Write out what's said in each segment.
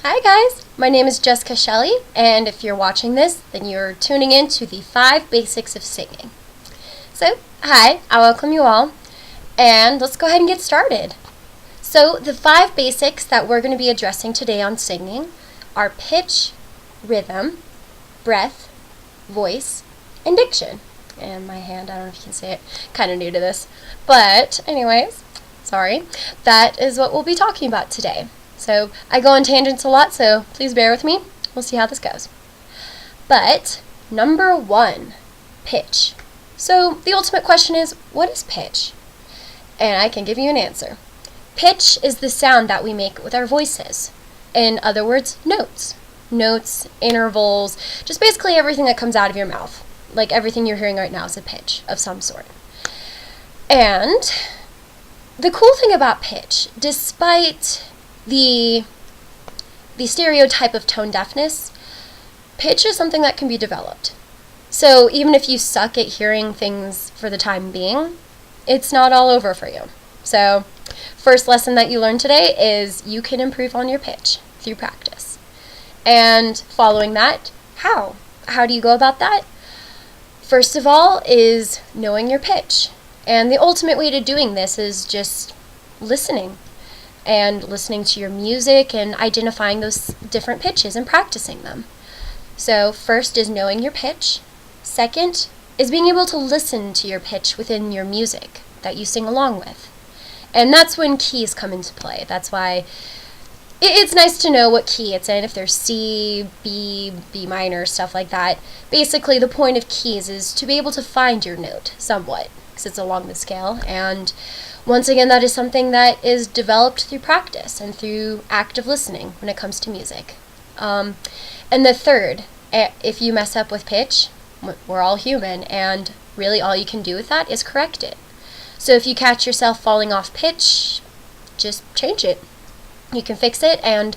Hi guys, my name is Jessica Shelley, and if you're watching this, then you're tuning in to the 5 basics of singing. So, hi, I welcome you all, and let's go ahead and get started. So, the 5 basics that we're going to be addressing today on singing are pitch, rhythm, breath, voice, and diction. And my hand, I don't know if you can see it, kind of new to this. But anyways, sorry, that is what we'll be talking about today. So I go on tangents a lot, so please bear with me. We'll see how this goes. But number 1, pitch. So the ultimate question is, what is pitch? And I can give you an answer. Pitch is the sound that we make with our voices. In other words, notes. Notes, intervals, just basically everything that comes out of your mouth. Like everything you're hearing right now is a pitch of some sort. And the cool thing about pitch, despite the stereotype of tone deafness, pitch is something that can be developed. So even if you suck at hearing things for the time being, it's not all over for you. So first lesson that you learned today is you can improve on your pitch through practice. And following that, how? How do you go about that? First of all is knowing your pitch. And the ultimate way to doing this is just listening. And listening to your music and identifying those different pitches and practicing them. So first is knowing your pitch. Second is being able to listen to your pitch within your music that you sing along with. And that's when keys come into play. That's why it's nice to know what key it's in, if there's C, B, B minor, stuff like that. Basically, the point of keys is to be able to find your note somewhat, because it's along the scale. And once again, that is something that is developed through practice and through active listening when it comes to music. And the third, if you mess up with pitch, we're all human, and really all you can do with that is correct it. So if you catch yourself falling off pitch, just change it. You can fix it, and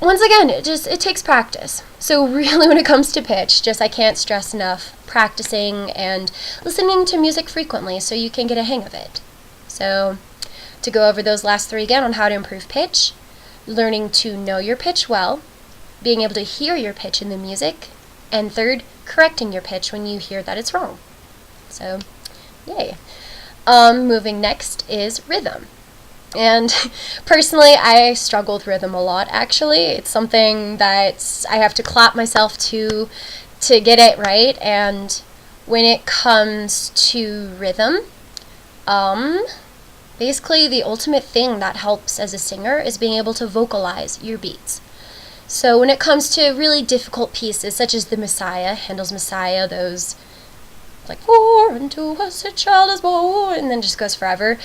once again, it takes practice. So really when it comes to pitch, I can't stress enough practicing and listening to music frequently so you can get a hang of it. So to go over those last 3 again on how to improve pitch, learning to know your pitch well, being able to hear your pitch in the music, and third, correcting your pitch when you hear that it's wrong. So, yay. Moving next is rhythm. And personally, I struggle with rhythm a lot, actually. It's something that I have to clap myself to get it right. And when it comes to rhythm, basically the ultimate thing that helps as a singer is being able to vocalize your beats. So when it comes to really difficult pieces, such as the Messiah, Handel's Messiah, those like, for unto us a child is born, and then just goes forever.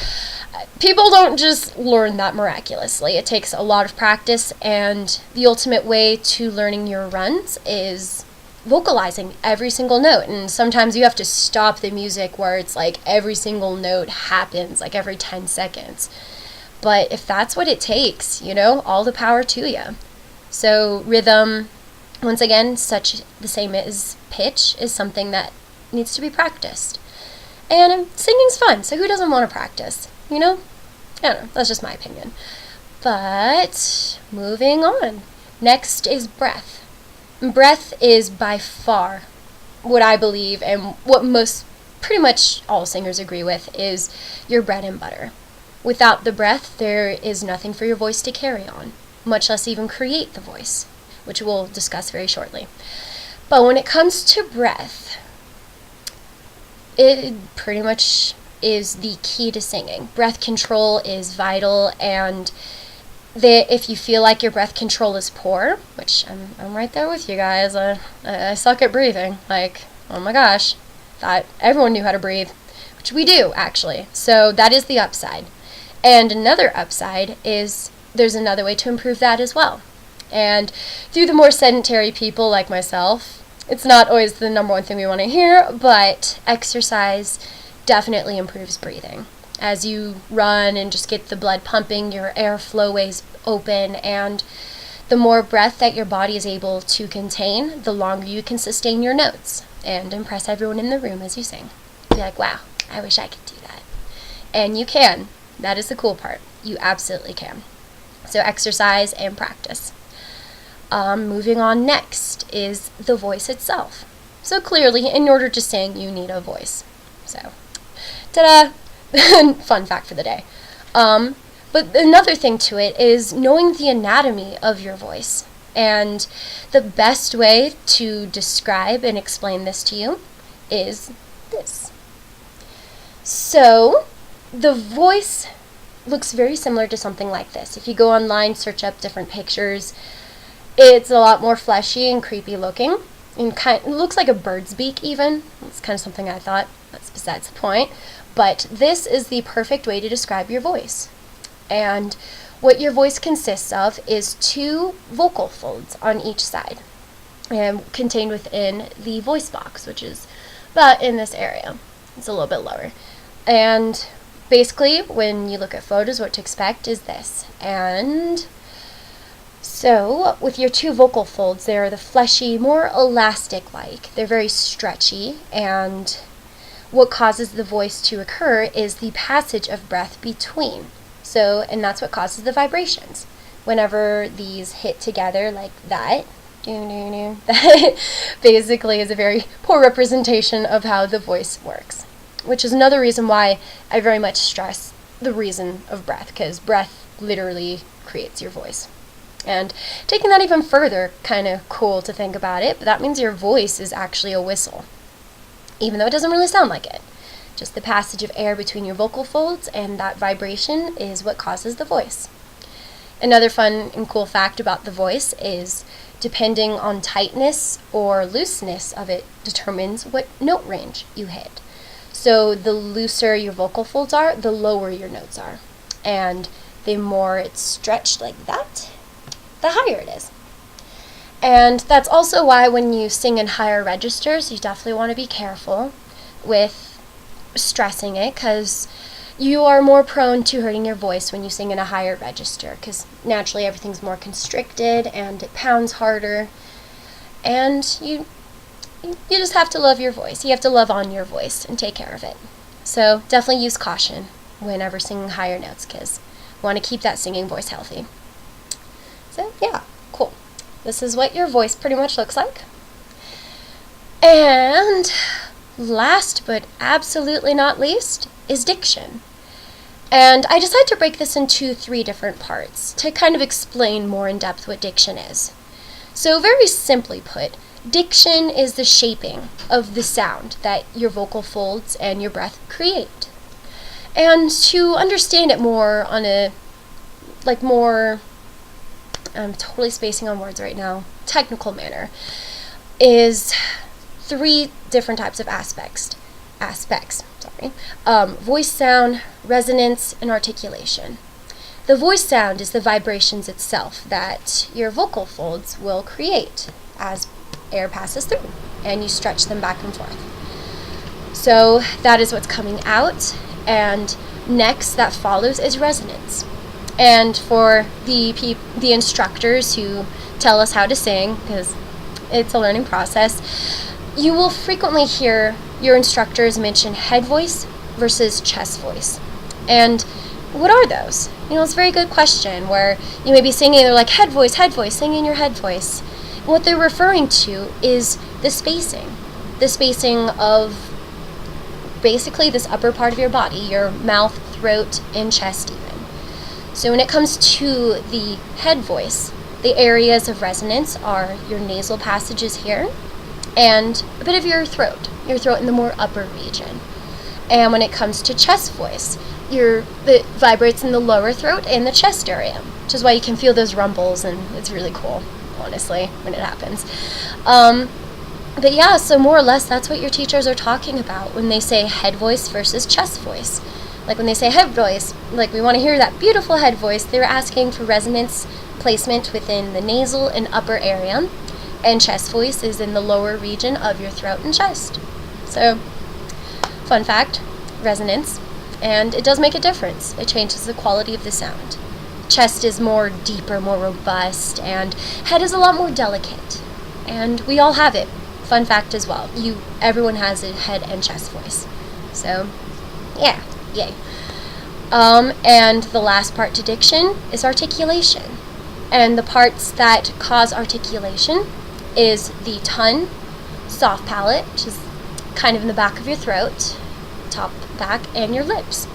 People don't just learn that miraculously. It takes a lot of practice, and the ultimate way to learning your runs is vocalizing every single note. And sometimes you have to stop the music where it's like every single note happens like every 10 seconds. But if that's what it takes, all the power to you. So rhythm, once again, such the same as pitch, is something that needs to be practiced. And singing's fun, so who doesn't want to practice? I don't know, that's just my opinion. But moving on. Next is breath. Breath is by far what I believe, and what pretty much all singers agree with, is your bread and butter. Without the breath, there is nothing for your voice to carry on, much less even create the voice, which we'll discuss very shortly. But when it comes to breath, it pretty much is the key to singing. Breath control is vital, and if you feel like your breath control is poor, which I'm right there with you guys, I suck at breathing. Like, oh my gosh, thought everyone knew how to breathe, which we do, actually. So that is the upside. And another upside is there's another way to improve that as well. And through the more sedentary people like myself, it's not always the number one thing we want to hear, but exercise definitely improves breathing. As you run and just get the blood pumping, your airflow ways open, and the more breath that your body is able to contain, the longer you can sustain your notes and impress everyone in the room as you sing. Be like, wow, I wish I could do that. And you can. That is the cool part. You absolutely can. So exercise and practice. Moving on next is the voice itself. So clearly, in order to sing, you need a voice. So, ta-da! Fun fact for the day. But another thing to it is knowing the anatomy of your voice. And the best way to describe and explain this to you is this. So, the voice looks very similar to something like this. If you go online, search up different pictures, it's a lot more fleshy and creepy looking. And it looks like a bird's beak even. It's kind of something I thought. That's besides the point. But this is the perfect way to describe your voice. And what your voice consists of is 2 vocal folds on each side, and contained within the voice box, which is about in this area. It's a little bit lower. And basically, when you look at photos, what to expect is this. And so, with your 2 vocal folds, they're the fleshy, more elastic-like. They're very stretchy, and what causes the voice to occur is the passage of breath between. So, and that's what causes the vibrations. Whenever these hit together like that, that basically is a very poor representation of how the voice works. Which is another reason why I very much stress the reason of breath, because breath literally creates your voice. And taking that even further, kind of cool to think about it, but that means your voice is actually a whistle, even though it doesn't really sound like it. Just the passage of air between your vocal folds, and that vibration is what causes the voice. Another fun and cool fact about the voice is depending on tightness or looseness of it determines what note range you hit. So the looser your vocal folds are, the lower your notes are. And the more it's stretched like that, the higher it is. And that's also why when you sing in higher registers, you definitely want to be careful with stressing it, because you are more prone to hurting your voice when you sing in a higher register, because naturally everything's more constricted and it pounds harder, and you just have to love your voice. You have to love on your voice and take care of it. So definitely use caution whenever singing higher notes, because you want to keep that singing voice healthy. So yeah, cool. This is what your voice pretty much looks like. And last but absolutely not least is diction. And I decided to break this into 3 different parts to kind of explain more in depth what diction is. So very simply put, diction is the shaping of the sound that your vocal folds and your breath create. And to understand it more on a, I'm totally spacing on words right now, technical manner, is 3 different types of aspects. Voice sound, resonance, and articulation. The voice sound is the vibrations itself that your vocal folds will create as air passes through, and you stretch them back and forth. So that is what's coming out, and next that follows is resonance. And for the instructors who tell us how to sing, because it's a learning process, you will frequently hear your instructors mention head voice versus chest voice. And what are those? It's a very good question, where you may be singing, they're like, head voice, sing in your head voice. What they're referring to is the spacing of basically this upper part of your body, your mouth, throat, and chest even. So when it comes to the head voice, the areas of resonance are your nasal passages here, and a bit of your throat in the more upper region. And when it comes to chest voice, it vibrates in the lower throat and the chest area, which is why you can feel those rumbles, and it's really cool, honestly, when it happens. But yeah, so more or less that's what your teachers are talking about when they say head voice versus chest voice. Like when they say head voice, like we want to hear that beautiful head voice, they're asking for resonance placement within the nasal and upper area, and chest voice is in the lower region of your throat and chest. So, fun fact, resonance, and it does make a difference. It changes the quality of the sound. Chest is more deeper, more robust, and head is a lot more delicate. And we all have it. Fun fact as well. Everyone has a head and chest voice. So, yeah, yay. And the last part to diction is articulation. And the parts that cause articulation is the tongue, soft palate, which is kind of in the back of your throat, top, back, and your lips.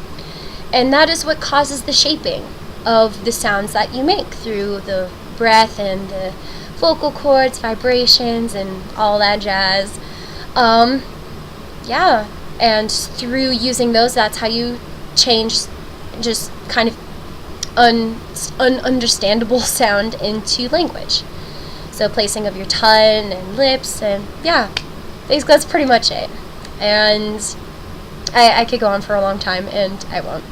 And that is what causes the shaping of the sounds that you make through the breath and the vocal cords, vibrations, and all that jazz. Yeah, and through using those, that's how you change just kind of ununderstandable sound into language. So placing of your tongue and lips, and yeah, basically that's pretty much it. And I could go on for a long time, and I won't.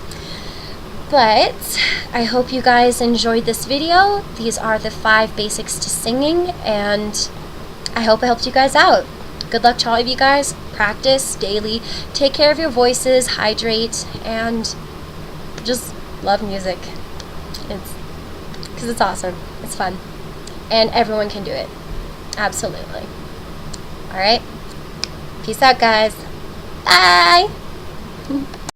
But I hope you guys enjoyed this video. These are the 5 basics to singing, and I hope it helped you guys out. Good luck to all of you guys. Practice daily. Take care of your voices, hydrate, and just love music. Because it's awesome. It's fun. And everyone can do it. Absolutely. Alright. Peace out, guys. Bye.